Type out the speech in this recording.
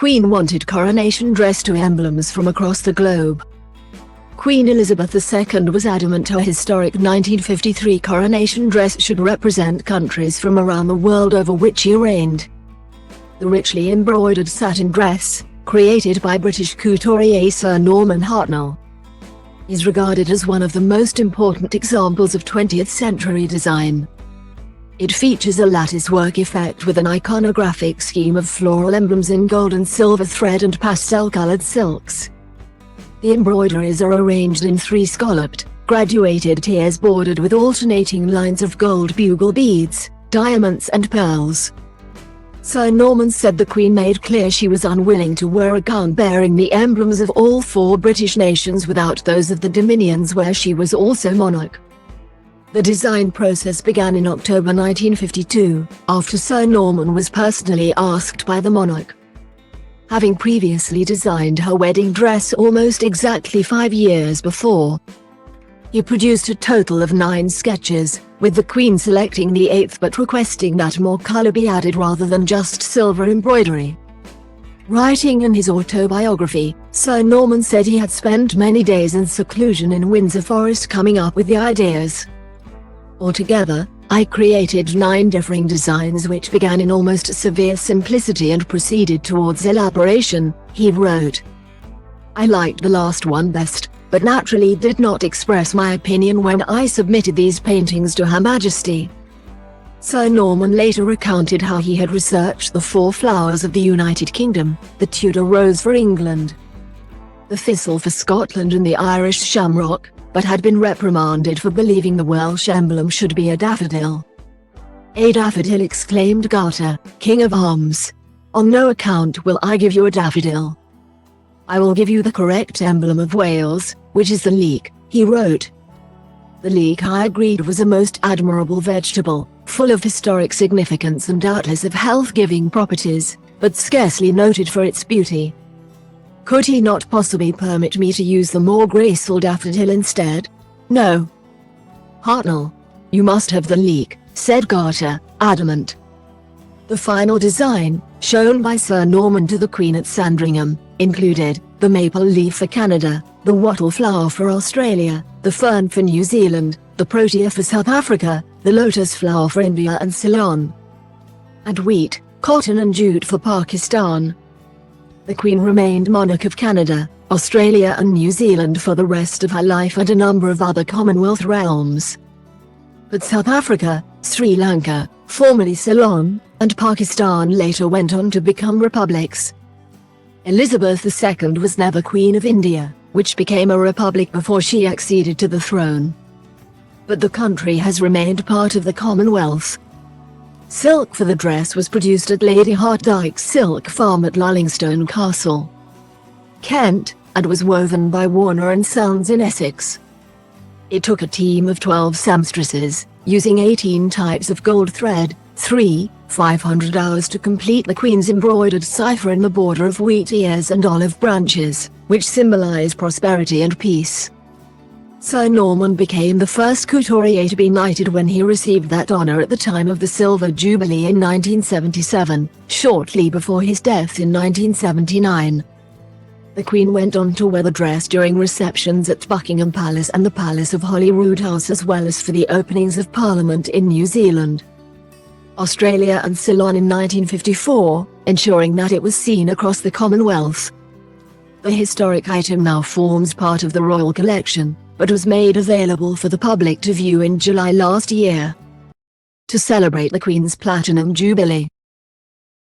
Queen wanted coronation dress to emblems from across the globe. Queen Elizabeth II was adamant her historic 1953 coronation dress should represent countries from around the world over which she reigned. The richly embroidered satin dress, created by British couturier Sir Norman Hartnell, is regarded as one of the most important examples of 20th century design. It features a lattice-work effect with an iconographic scheme of floral emblems in gold and silver thread and pastel-colored silks. The embroideries are arranged in 3 scalloped, graduated tiers bordered with alternating lines of gold bugle beads, diamonds and pearls. Sir Norman said the Queen made clear she was unwilling to wear a gown bearing the emblems of all 4 British nations without those of the Dominions where she was also monarch. The design process began in October 1952, after Sir Norman was personally asked by the monarch. Having previously designed her wedding dress almost exactly 5 years before, he produced a total of 9 sketches, with the Queen selecting the 8th but requesting that more colour be added rather than just silver embroidery. Writing in his autobiography, Sir Norman said he had spent many days in seclusion in Windsor Forest coming up with the ideas. Altogether, I created 9 differing designs which began in almost severe simplicity and proceeded towards elaboration, he wrote. I liked the last one best, but naturally did not express my opinion when I submitted these paintings to Her Majesty. Sir Norman later recounted how he had researched the 4 flowers of the United Kingdom, the Tudor rose for England, the thistle for Scotland and the Irish shamrock, but had been reprimanded for believing the Welsh emblem should be a daffodil. A daffodil, exclaimed Garter, King of Arms. On no account will I give you a daffodil. I will give you the correct emblem of Wales, which is the leek, he wrote. The leek, I agreed, was a most admirable vegetable, full of historic significance and doubtless of health-giving properties, but scarcely noted for its beauty. Could he not possibly permit me to use the more graceful daffodil instead? No. Hartnell. You must have the leek, said Garter, adamant. The final design, shown by Sir Norman to the Queen at Sandringham, included the maple leaf for Canada, the wattle flower for Australia, the fern for New Zealand, the protea for South Africa, the lotus flower for India and Ceylon, and wheat, cotton and jute for Pakistan. The Queen remained monarch of Canada, Australia and New Zealand for the rest of her life and a number of other Commonwealth realms. But South Africa, Sri Lanka, formerly Ceylon, and Pakistan later went on to become republics. Elizabeth II was never Queen of India, which became a republic before she acceded to the throne. But the country has remained part of the Commonwealth. Silk for the dress was produced at Lady Hartdyke's silk farm at Lullingstone Castle, Kent, and was woven by Warner & Sons in Essex. It took a team of 12 seamstresses, using 18 types of gold thread, 500 hours to complete the Queen's embroidered cipher in the border of wheat ears and olive branches, which symbolize prosperity and peace. Sir Norman became the first couturier to be knighted when he received that honor at the time of the Silver Jubilee in 1977, shortly before his death in 1979. The Queen went on to wear the dress during receptions at Buckingham Palace and the Palace of Holyrood House, as well as for the openings of Parliament in New Zealand, Australia and Ceylon in 1954, ensuring that it was seen across the Commonwealth. The historic item now forms part of the royal collection, but was made available for the public to view in July last year, to celebrate the Queen's Platinum Jubilee.